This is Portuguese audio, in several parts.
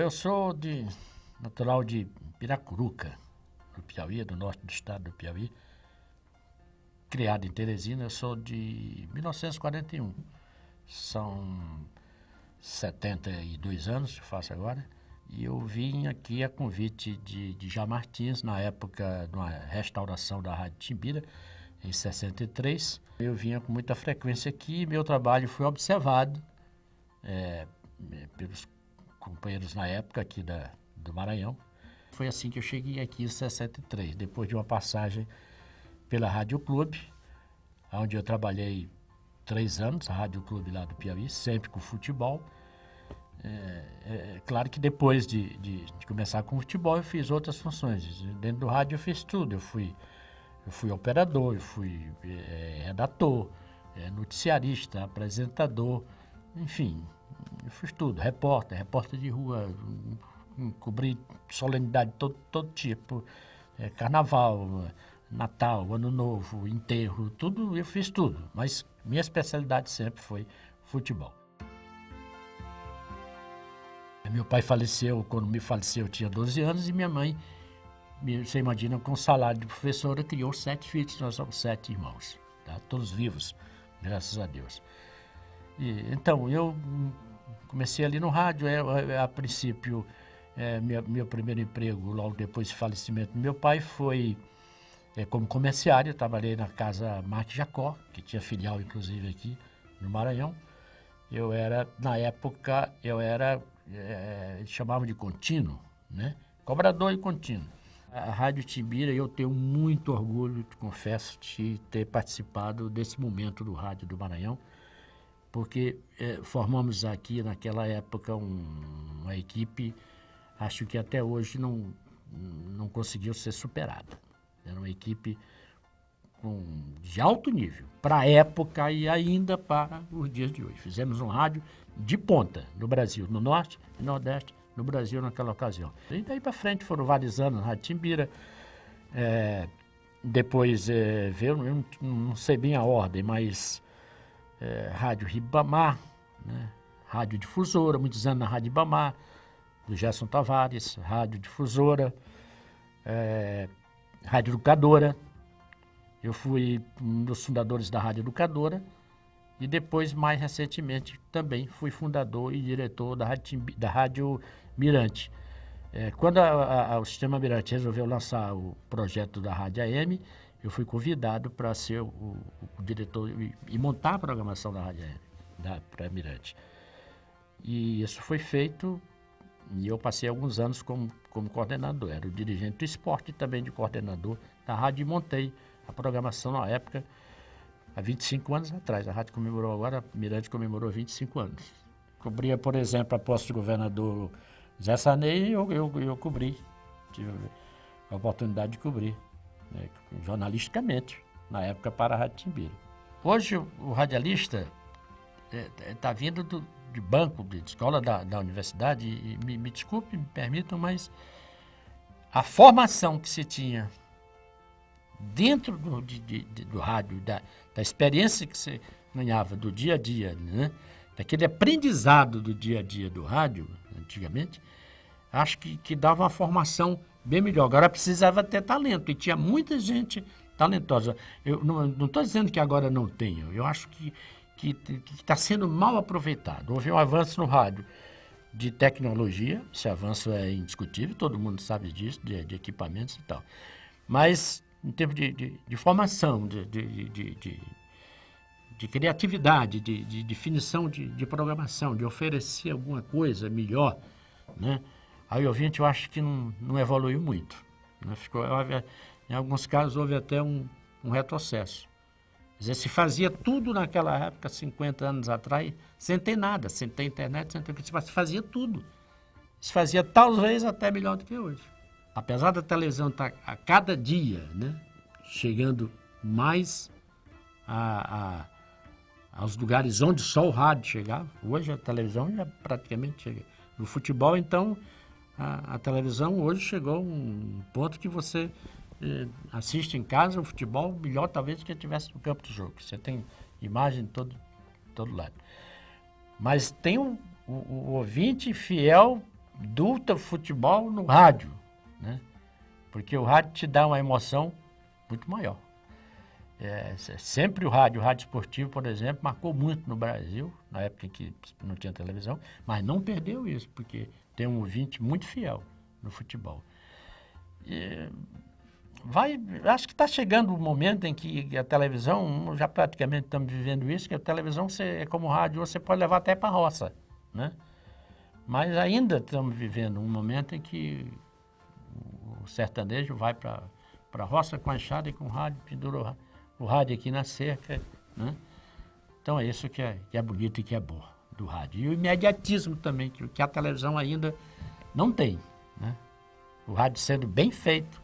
eu sou natural de Piracuruca, do Piauí, do norte do estado do Piauí. Criado em Teresina, eu sou de 1941. São 72 anos que faço agora. E eu vim aqui a convite de Djalma Martins, na época de uma restauração da Rádio Timbira, em 63. Eu vinha com muita frequência aqui e meu trabalho foi observado pelos companheiros na época aqui do Maranhão. Foi assim que eu cheguei aqui em 63, depois de uma passagem pela Rádio Clube, onde eu trabalhei 3 anos, a Rádio Clube lá do Piauí, sempre com futebol. Claro que depois de começar com futebol eu fiz outras funções. Dentro do rádio eu fiz tudo, eu fui operador, eu fui redator, noticiarista, apresentador, enfim, eu fiz tudo, repórter de rua, cobri solenidade de todo tipo, carnaval, Natal, Ano Novo, enterro, tudo, eu fiz tudo, mas minha especialidade sempre foi futebol. Meu pai faleceu, quando me faleceu eu tinha 12 anos e minha mãe, você imagina, com salário de professora, criou 7 filhos, nós somos 7 irmãos, tá? Todos vivos, graças a Deus. Então, eu comecei ali no rádio, a princípio, meu primeiro emprego, logo depois do falecimento do meu pai, foi como comerciário. Eu trabalhei na casa Marque Jacó, que tinha filial, inclusive, aqui no Maranhão. Na época, eles chamavam de contínuo, né? Cobrador e contínuo. A Rádio Timbira, eu tenho muito orgulho, te confesso, de ter participado desse momento do Rádio do Maranhão, porque formamos aqui, naquela época, uma equipe, acho que até hoje não conseguiu ser superada. Era uma equipe de alto nível, para a época e ainda para os dias de hoje. Fizemos um rádio de ponta no Brasil, no Norte e Nordeste, no Brasil naquela ocasião. E daí para frente foram vários anos na Rádio Timbira. Depois veio, eu não sei bem a ordem, mas Rádio Ribamar, né? Rádio Difusora, muitos anos na Rádio Ribamar, do Gerson Tavares, Rádio Difusora, Rádio Educadora. Eu fui um dos fundadores da Rádio Educadora e depois, mais recentemente, também fui fundador e diretor da Rádio Mirante. Quando o Sistema Mirante resolveu lançar o projeto da Rádio AM, eu fui convidado para ser o diretor e montar a programação da Rádio AM, para Mirante. E isso foi feito e eu passei alguns anos como coordenador. Era o dirigente do esporte e também de coordenador da rádio e montei a programação na época, há 25 anos atrás. A rádio comemorou agora, a Mirante comemorou 25 anos. Cobria, por exemplo, a posse do governador Zé Sarney, eu cobri, tive a oportunidade de cobrir, né, jornalisticamente, na época, para a Rádio Timbira. Hoje, o radialista está vindo de banco, de escola da universidade, e me desculpe, me permitam, mas a formação que se tinha dentro do rádio, da experiência que você ganhava do dia a dia, né? Daquele aprendizado do dia a dia do rádio, antigamente, acho que dava uma formação bem melhor. Agora precisava ter talento, e tinha muita gente talentosa. Eu não estou dizendo que agora não tenha, eu acho que está sendo mal aproveitado. Houve um avanço no rádio de tecnologia, esse avanço é indiscutível, todo mundo sabe disso, de equipamentos e tal. Mas em termos de formação, de criatividade, de definição de programação, de oferecer alguma coisa melhor, né? Aí o ouvinte, eu acho que não evoluiu muito, né? Em alguns casos houve até um retrocesso. Quer dizer, se fazia tudo naquela época, 50 anos atrás, sem ter nada, sem ter internet, sem ter... Se fazia tudo. Se fazia talvez até melhor do que hoje. Apesar da televisão estar a cada dia, né, chegando mais aos lugares onde só o rádio chegava, hoje a televisão já praticamente chega. No futebol, então, a televisão hoje chegou a um ponto que você assiste em casa o futebol melhor talvez do que estivesse no campo de jogo. Você tem imagem de todo lado. Mas tem o ouvinte fiel do futebol no rádio, né? Porque o rádio te dá uma emoção muito maior. Sempre o rádio esportivo, por exemplo, marcou muito no Brasil, na época em que não tinha televisão, mas não perdeu isso, porque tem um ouvinte muito fiel no futebol. Acho que está chegando o momento em que a televisão, já praticamente estamos vivendo isso, que a televisão é como o rádio, você pode levar até para a roça, né? Mas ainda estamos vivendo um momento em que o sertanejo vai para a roça com a enxada e com o rádio, pendura o rádio aqui na cerca, né? Então é isso que é bonito e que é bom do rádio. E o imediatismo também, que a televisão ainda não tem, né? O rádio sendo bem feito,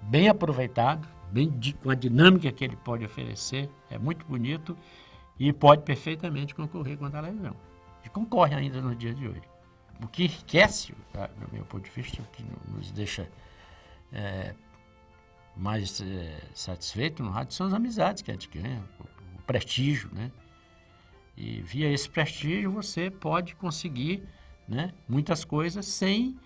bem aproveitado, com a dinâmica que ele pode oferecer, é muito bonito e pode perfeitamente concorrer com a televisão. E concorre ainda no dia de hoje. O que enriquece, no meu ponto de vista, o que nos deixa mais satisfeito no rádio são as amizades que a gente ganha, o prestígio, né? E via esse prestígio você pode conseguir, né, muitas coisas sem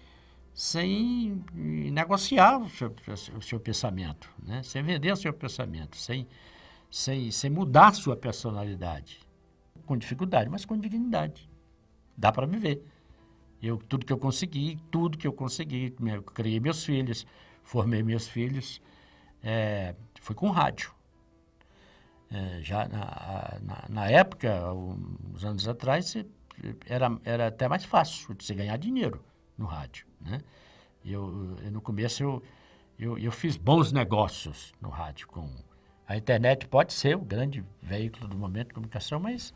negociar o seu pensamento, né? Sem vender o seu pensamento, sem mudar a sua personalidade. Com dificuldade, mas com dignidade. Dá para viver. Tudo que eu consegui, eu criei meus filhos, formei meus filhos, foi com rádio. Já na época, uns anos atrás, era até mais fácil de você ganhar dinheiro no rádio, né? No começo eu fiz bons negócios no rádio. A internet pode ser o grande veículo do momento de comunicação, mas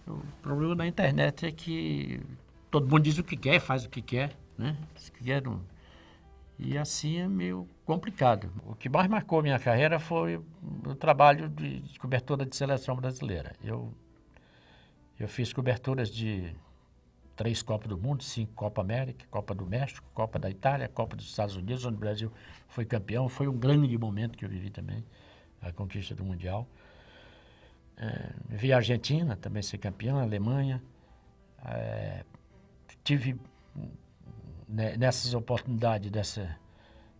o problema da internet é que todo mundo diz o que quer, faz o que quer, né? E assim é meio complicado. O que mais marcou minha carreira foi o trabalho de cobertura de seleção brasileira. Eu fiz coberturas de 3 Copas do Mundo, 5 Copa América, Copa do México, Copa da Itália, Copa dos Estados Unidos, onde o Brasil foi campeão. Foi um grande momento que eu vivi também, a conquista do Mundial. Vi a Argentina também ser campeã, a Alemanha. Tive nessas oportunidades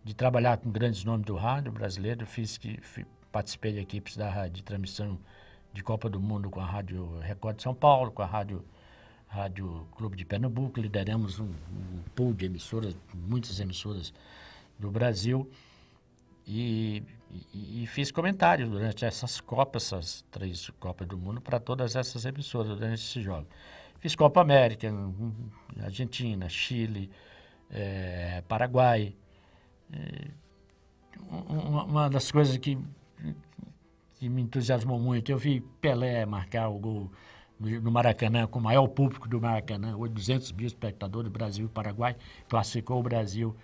de trabalhar com grandes nomes do rádio brasileiro. Participei de equipes de transmissão de Copa do Mundo com a Rádio Record de São Paulo, com a Rádio Clube de Pernambuco. Lideramos um pool de emissoras, muitas emissoras do Brasil, e fiz comentários durante essas 3 Copas do Mundo para todas essas emissoras durante esse jogo. Fiz Copa América, Argentina, Chile, Paraguai. Uma das coisas que me entusiasmou muito, eu vi Pelé marcar o gol no Maracanã, com o maior público do Maracanã, 200 mil espectadores, Brasil e Paraguai, classificou o Brasil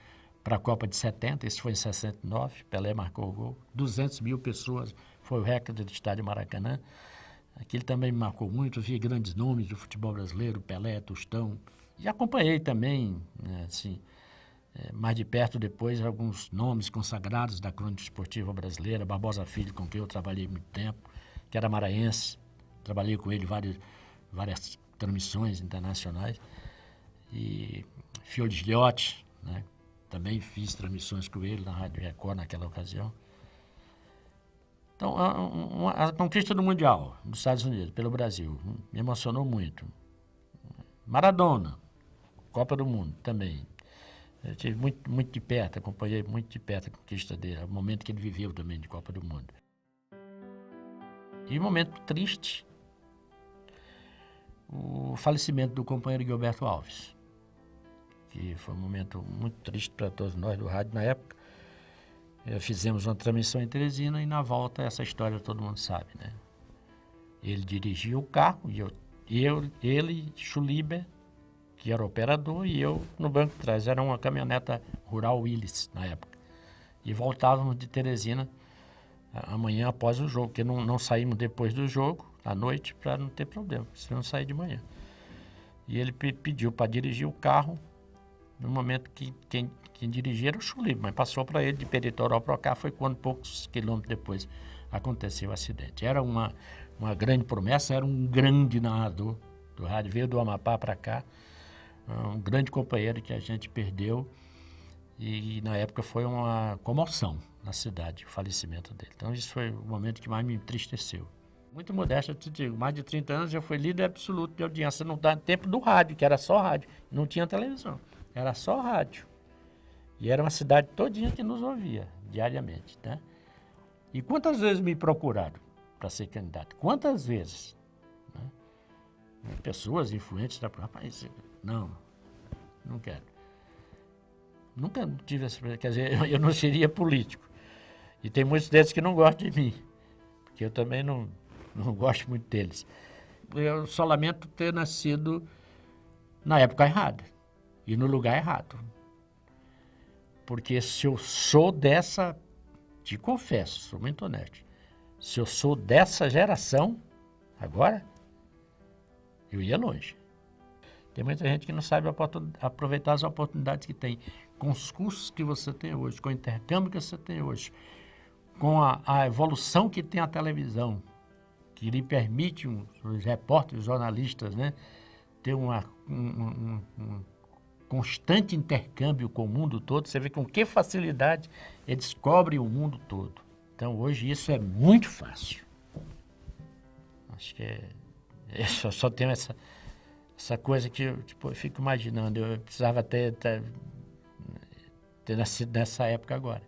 para a Copa de 70, esse foi em 69, Pelé marcou o gol, 200 mil pessoas, foi o recorde do estádio Maracanã. Aquilo também me marcou muito, vi grandes nomes do futebol brasileiro, Pelé, Tostão, e acompanhei também, né, assim, mais de perto depois, alguns nomes consagrados da crônica esportiva brasileira, Barbosa Filho, com quem eu trabalhei muito tempo, que era maranhense, trabalhei com ele várias transmissões internacionais, e Fiore Gilhote, né, também fiz transmissões com ele na Rádio Record naquela ocasião. Então, a conquista do Mundial dos Estados Unidos pelo Brasil me emocionou muito. Maradona, Copa do Mundo também. Eu tive muito de perto, acompanhei muito de perto a conquista dele, o momento que ele viveu também de Copa do Mundo. E um momento triste, o falecimento do companheiro Gilberto Alves, que foi um momento muito triste para todos nós do rádio na época. Fizemos uma transmissão em Teresina e na volta essa história todo mundo sabe, né? Ele dirigia o carro e ele, Schulliber, que era operador, e eu no banco de trás. Era uma caminhoneta Rural Willys na época. E voltávamos de Teresina amanhã após o jogo, porque não saímos depois do jogo, à noite, para não ter problema, senão sair de manhã. E ele pediu para dirigir o carro no momento que quem dirigia era o Schulliber, mas passou para ele de Peritoró para cá, foi quando poucos quilômetros depois aconteceu o acidente. Era uma grande promessa, era um grande narrador do rádio, veio do Amapá para cá, um grande companheiro que a gente perdeu e na época foi uma comoção na cidade, o falecimento dele. Então isso foi o momento que mais me entristeceu. Muito modesto, eu te digo, mais de 30 anos eu fui líder absoluto de audiência no tempo do rádio, que era só rádio, não tinha televisão, era só rádio. E era uma cidade todinha que nos ouvia diariamente, né? E quantas vezes me procuraram para ser candidato? Quantas vezes? Né? Pessoas influentes da rapaz, não quero. Nunca tive essa, quer dizer, eu não seria político. E tem muitos deles que não gostam de mim, porque eu também não gosto muito deles. Eu só lamento ter nascido na época errada e no lugar errado. Porque se eu sou dessa, te confesso, sou muito honesto, se eu sou dessa geração, agora, eu ia longe. Tem muita gente que não sabe aproveitar as oportunidades que tem, com os cursos que você tem hoje, com o intercâmbio que você tem hoje, com a evolução que tem a televisão, que lhe permite os repórteres, os jornalistas, né, ter um constante intercâmbio com o mundo todo. Você vê com que facilidade eles cobrem o mundo todo. Então hoje isso é muito fácil. Acho que eu só tenho essa coisa que eu fico imaginando. Eu precisava ter nascido nessa época agora.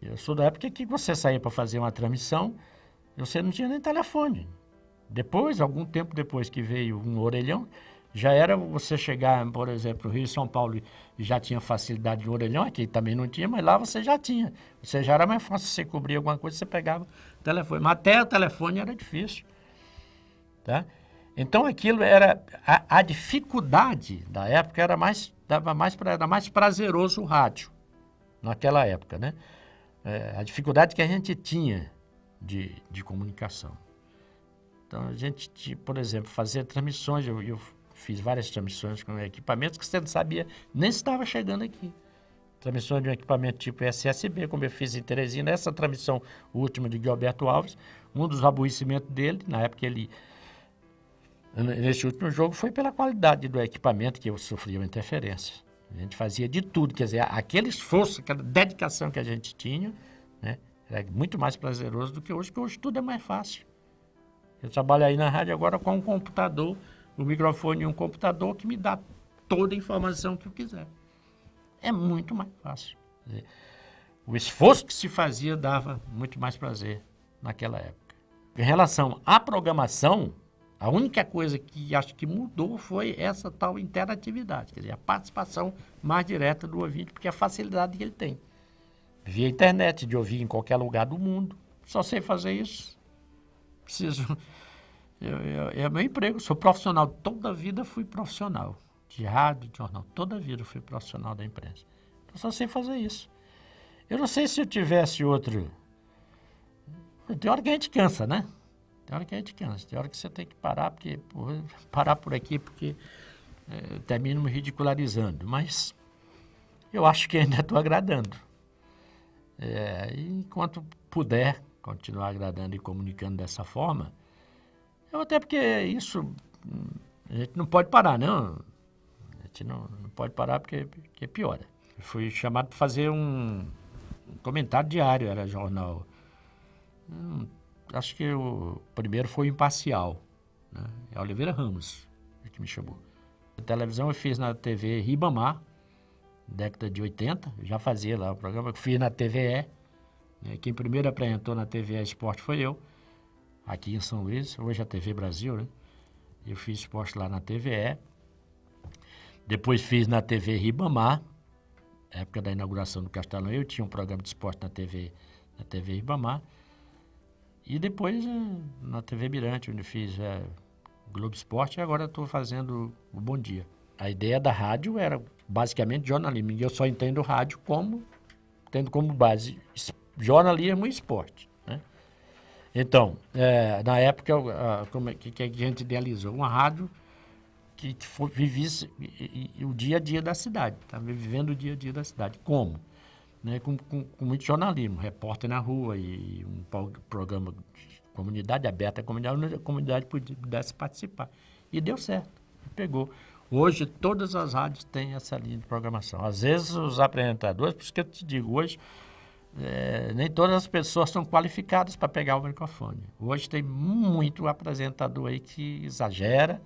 Eu sou da época que você saía para fazer uma transmissão, você não tinha nem telefone. Depois, algum tempo depois que veio um orelhão, já era você chegar, por exemplo, no Rio e São Paulo, e já tinha facilidade de orelhão, aqui também não tinha, mas lá você já tinha. Você já era mais fácil, você cobrir alguma coisa, você pegava o telefone. Mas até o telefone era difícil. Tá? Então aquilo era, a dificuldade da época era era mais prazeroso o rádio, naquela época, né? A dificuldade que a gente tinha de comunicação. Então a gente, por exemplo, fazia transmissões, eu fiz várias transmissões com equipamentos que você não sabia nem se estava chegando aqui. Transmissões de um equipamento tipo SSB, como eu fiz em Teresina, essa transmissão última de Gilberto Alves, um dos aborrecimentos dele, na época nesse último jogo, foi pela qualidade do equipamento que eu sofria uma interferência. A gente fazia de tudo, quer dizer, aquele esforço, aquela dedicação que a gente tinha, né, era muito mais prazeroso do que hoje tudo é mais fácil. Eu trabalho aí na rádio agora com um computador, o microfone e um computador que me dá toda a informação que eu quiser. É muito mais fácil. Quer dizer, o esforço que se fazia dava muito mais prazer naquela época. Em relação à programação, a única coisa que acho que mudou foi essa tal interatividade, quer dizer, a participação mais direta do ouvinte, porque a facilidade que ele tem. Via internet, de ouvir em qualquer lugar do mundo. Só sei fazer isso. Preciso... É meu emprego, sou profissional. Toda a vida fui profissional. De rádio, de jornal. Toda a vida fui profissional da imprensa. Então só sei fazer isso. Eu não sei se eu tivesse outro... Tem hora que a gente cansa, né? Tem hora que a gente cansa, tem hora que você tem que parar, parar por aqui, porque termino me ridicularizando. Mas eu acho que ainda estou agradando. E enquanto puder continuar agradando e comunicando dessa forma, até porque isso, a gente não pode parar, não. A gente não pode parar porque piora. Eu fui chamado para fazer um comentário diário, era jornal. Acho que o primeiro foi o Imparcial, né? É Oliveira Ramos que me chamou. A televisão eu fiz na TV Ribamar, década de 80, já fazia lá o programa, eu fiz na TVE, né? Quem primeiro apresentou na TVE Esporte foi eu, aqui em São Luís, hoje é a TV Brasil, né? Eu fiz esporte lá na TVE, depois fiz na TV Ribamar, época da inauguração do Castelão, eu tinha um programa de esporte na TV Ribamar, e depois na TV Mirante, onde fiz Globo Esporte, e agora estou fazendo o Bom Dia. A ideia da rádio era basicamente jornalismo, e eu só entendo rádio tendo como base jornalismo e esporte, né? Então, na época, como que a gente idealizou? Uma rádio que vivesse o dia a dia da cidade, estava vivendo o dia a dia da cidade. Como? Né, com muito jornalismo, repórter na rua e um programa de comunidade aberta, a comunidade pudesse participar. E deu certo. e pegou. Hoje, todas as rádios têm essa linha de programação. Às vezes, os apresentadores, por isso que eu te digo, hoje, nem todas as pessoas são qualificadas para pegar o microfone. Hoje tem muito apresentador aí que exagera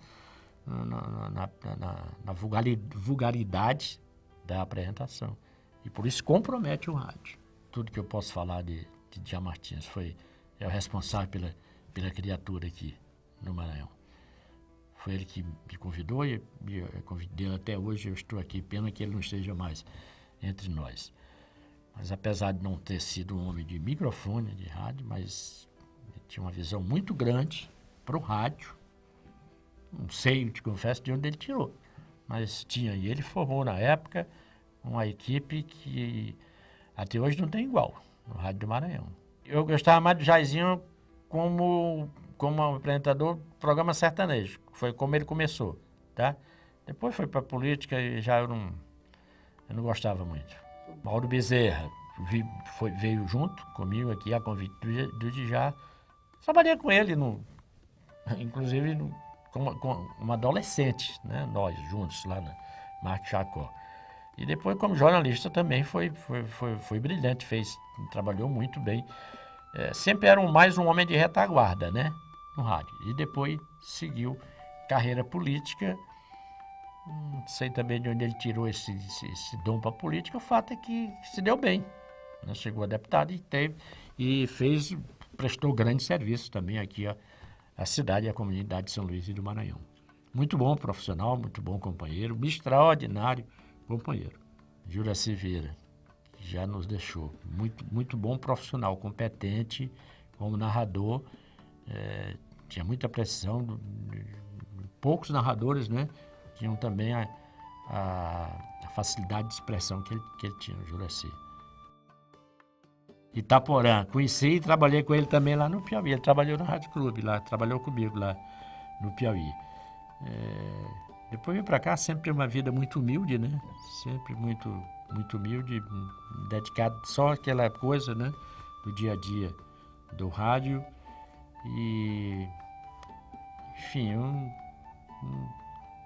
na vulgaridade da apresentação. E por isso compromete o rádio. Tudo que eu posso falar de Djalma Martins é o responsável pela criatura aqui no Maranhão. Foi ele que me convidou e eu convidei até hoje, eu estou aqui, pena que ele não esteja mais entre nós. Mas apesar de não ter sido um homem de microfone, de rádio, mas ele tinha uma visão muito grande para o rádio. Não sei, eu te confesso, de onde ele tirou, mas tinha. E ele formou na época uma equipe que até hoje não tem igual no Rádio do Maranhão. Eu gostava mais do Jairzinho como apresentador do programa sertanejo, foi como ele começou, tá? Depois foi para política e já eu não gostava muito. Mauro Bezerra veio junto comigo aqui a convite do Djalma. Trabalhei com ele, inclusive como adolescente, né? Nós juntos lá na Marco Chacó. E depois como jornalista também foi brilhante, trabalhou muito bem. Sempre era mais um homem de retaguarda, né? No rádio. E depois seguiu carreira política. Não sei também de onde ele tirou esse dom para a política. O fato é que se deu bem, né? Chegou a deputado prestou grande serviço também aqui à cidade e à comunidade de São Luís e do Maranhão. Muito bom profissional, muito bom companheiro, extraordinário companheiro. Juracy Vieira, que já nos deixou. Muito bom profissional, competente como narrador. Tinha muita precisão, poucos narradores, né, tinham também a facilidade de expressão que ele tinha, o Juracy. Itaporã, conheci e trabalhei com ele também lá no Piauí. Ele trabalhou no Rádio Clube, trabalhou comigo lá no Piauí. Depois vim para cá, sempre uma vida muito humilde, né? Sempre muito humilde, dedicado só àquela coisa, né, do dia a dia do rádio. E, enfim, eu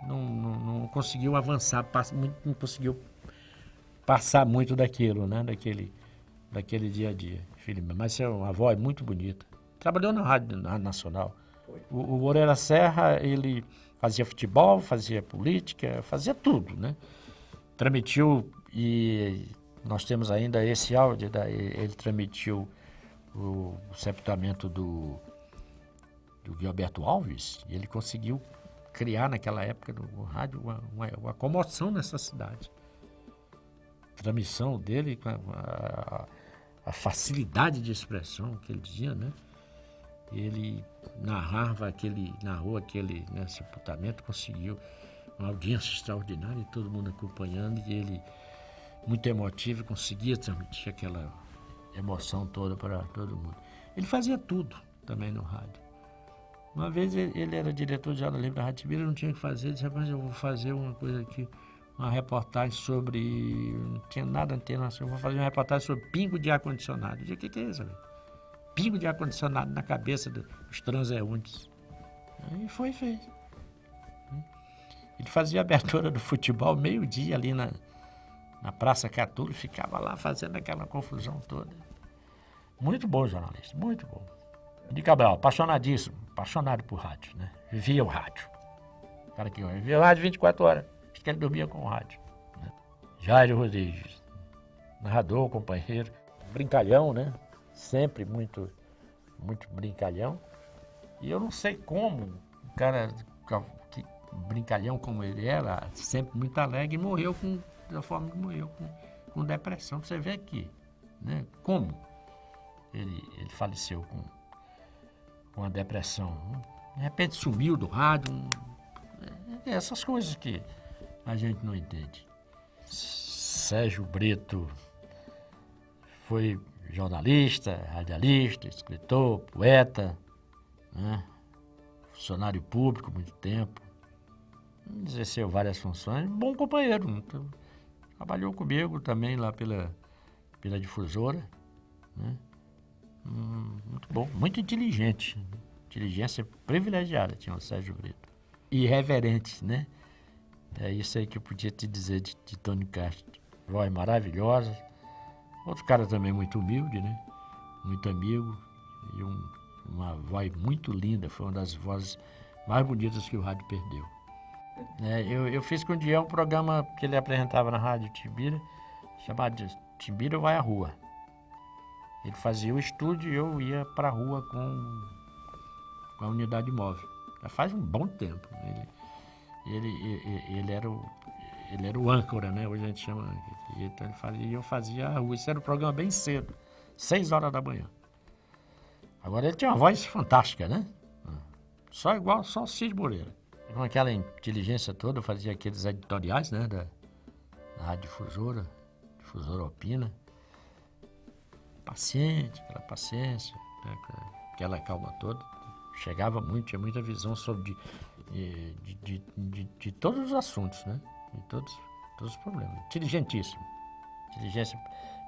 não conseguiu avançar, não conseguiu passar muito daquilo, né, daquele dia a dia. Mas é uma voz muito bonita. Trabalhou na Rádio Nacional. O Moreira Serra, ele fazia futebol, fazia política, fazia tudo, né? Transmitiu, e nós temos ainda esse áudio, ele transmitiu o sepultamento do Gilberto Alves, e ele conseguiu criar naquela época no rádio uma comoção nessa cidade. A transmissão dele, a facilidade de expressão que ele tinha, né? Ele narrou aquele, né, sepultamento, conseguiu uma audiência extraordinária e todo mundo acompanhando, e ele, muito emotivo, conseguia transmitir aquela emoção toda para todo mundo. Ele fazia tudo também no rádio. Uma vez ele era diretor de jornalismo da Rádio Tibira, não tinha o que fazer, ele disse, mas eu vou fazer uma coisa aqui, uma reportagem sobre, não tinha nada antena, eu vou fazer uma reportagem sobre pingo de ar-condicionado. Eu disse, o que é isso, velho? Pingo de ar-condicionado na cabeça dos transeuntes. Aí fez. Ele fazia a abertura do futebol meio-dia ali na Praça Catullo, ficava lá fazendo aquela confusão toda. Muito bom jornalista, muito bom. De Cabral, apaixonadíssimo, apaixonado por rádio, né? Vivia o rádio. O cara que vivia o rádio 24 horas, acho que ele dormia com o rádio, né? Jairo Rodrigues, narrador, companheiro, brincalhão, né? Sempre muito brincalhão. E eu não sei como o cara, brincalhão como ele era, sempre muito alegre, morreu da forma que morreu, com depressão. Você vê aqui, né? Como ele faleceu com a depressão. De repente sumiu do rádio. Essas coisas que a gente não entende. Sérgio Brito foi jornalista, radialista, escritor, poeta, né? Funcionário público muito tempo, exerceu várias funções, bom companheiro, então, trabalhou comigo também lá pela difusora, né? Muito bom, muito inteligente, inteligência privilegiada tinha o Sérgio Brito. irreverentes, né? É isso aí que eu podia te dizer de Tony Castro. Voz maravilhosa. Outro cara também muito humilde, né? Muito amigo. E uma voz muito linda. Foi uma das vozes mais bonitas que o rádio perdeu. Eu fiz com o Diel um programa que ele apresentava na Rádio Timbira, chamado de Timbira Vai à Rua. Ele fazia o estúdio e eu ia para a rua com a unidade móvel. Já faz um bom tempo. Ele era o âncora, né? Hoje a gente chama. Então ele fazia, e eu fazia a rua. Isso era um programa bem cedo, 6 horas da manhã. Agora ele tinha uma voz fantástica, né? Só o Cid Moreira. Com aquela inteligência toda, eu fazia aqueles editoriais, né? Da Rádio Difusora Opina. Paciente, aquela paciência, né, aquela calma toda. Chegava muito, tinha muita visão sobre de todos os assuntos, né? De todos os problemas. Inteligentíssimo. Inteligência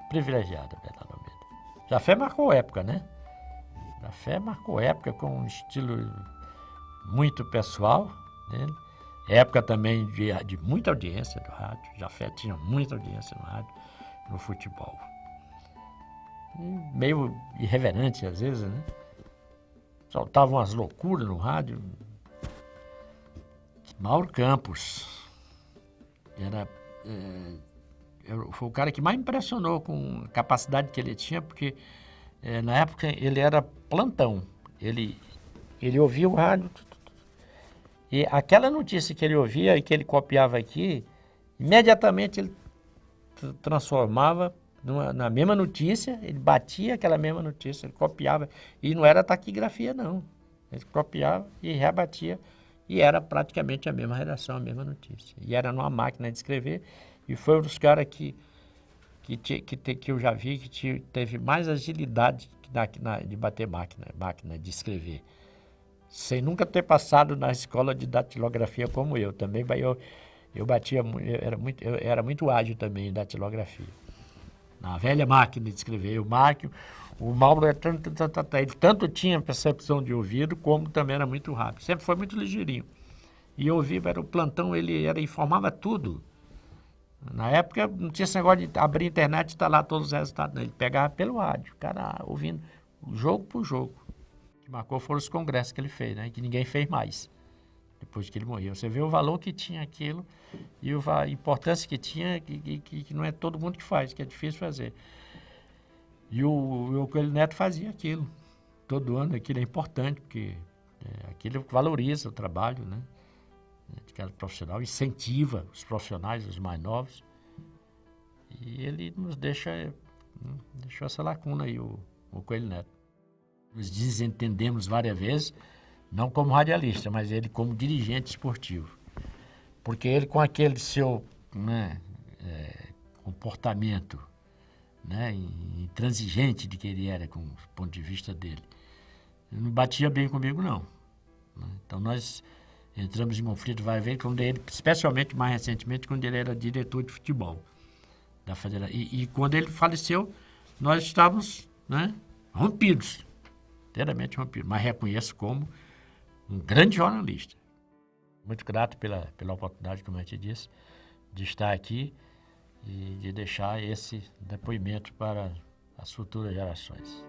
privilegiada, Bernardo Almeida. Jafé marcou época, né? Jafé marcou época com um estilo muito pessoal, né? Época também de muita audiência do rádio. Jafé tinha muita audiência no rádio, no futebol. Meio irreverente às vezes, né? Soltavam umas loucuras no rádio. Mauro Campos foi o cara que mais impressionou com a capacidade que ele tinha, porque na época ele era plantão. Ele ouvia o rádio e aquela notícia que ele ouvia e que ele copiava aqui, imediatamente ele transformava na mesma notícia, ele batia aquela mesma notícia, ele copiava, e não era taquigrafia não, ele copiava e rebatia, e era praticamente a mesma redação, a mesma notícia, e era numa máquina de escrever, e foi um dos caras que eu já vi que teve mais agilidade de bater máquina de escrever, sem nunca ter passado na escola de datilografia como eu, também eu era muito ágil também em datilografia. Na velha máquina de escrever, o Mauro ele tanto tinha percepção de ouvido, como também era muito rápido. Sempre foi muito ligeirinho. E eu ouvia, era o plantão, informava tudo. Na época não tinha esse negócio de abrir a internet e estar lá todos os resultados. Não. Ele pegava pelo rádio, o cara ouvindo jogo por jogo. O que marcou foram os congressos que ele fez, né? Que ninguém fez mais, depois que ele morreu. Você vê o valor que tinha aquilo e a importância que tinha, que não é todo mundo que faz, que é difícil fazer. E o Coelho Neto fazia aquilo. Todo ano aquilo é importante, porque aquilo valoriza o trabalho, né? De cada profissional, incentiva os profissionais, os mais novos. E ele nos deixou essa lacuna aí, o Coelho Neto. Nos desentendemos várias vezes, não como radialista, mas ele como dirigente esportivo. Porque ele, com aquele seu comportamento, né, intransigente de que ele era, com o ponto de vista dele, ele não batia bem comigo, não. Então nós entramos em conflito várias vezes, especialmente mais recentemente, quando ele era diretor de futebol da federação. E quando ele faleceu, nós estávamos, né, rompidos, inteiramente rompidos, mas reconheço como um grande jornalista. Muito grato pela oportunidade, como eu te disse, de estar aqui e de deixar esse depoimento para as futuras gerações.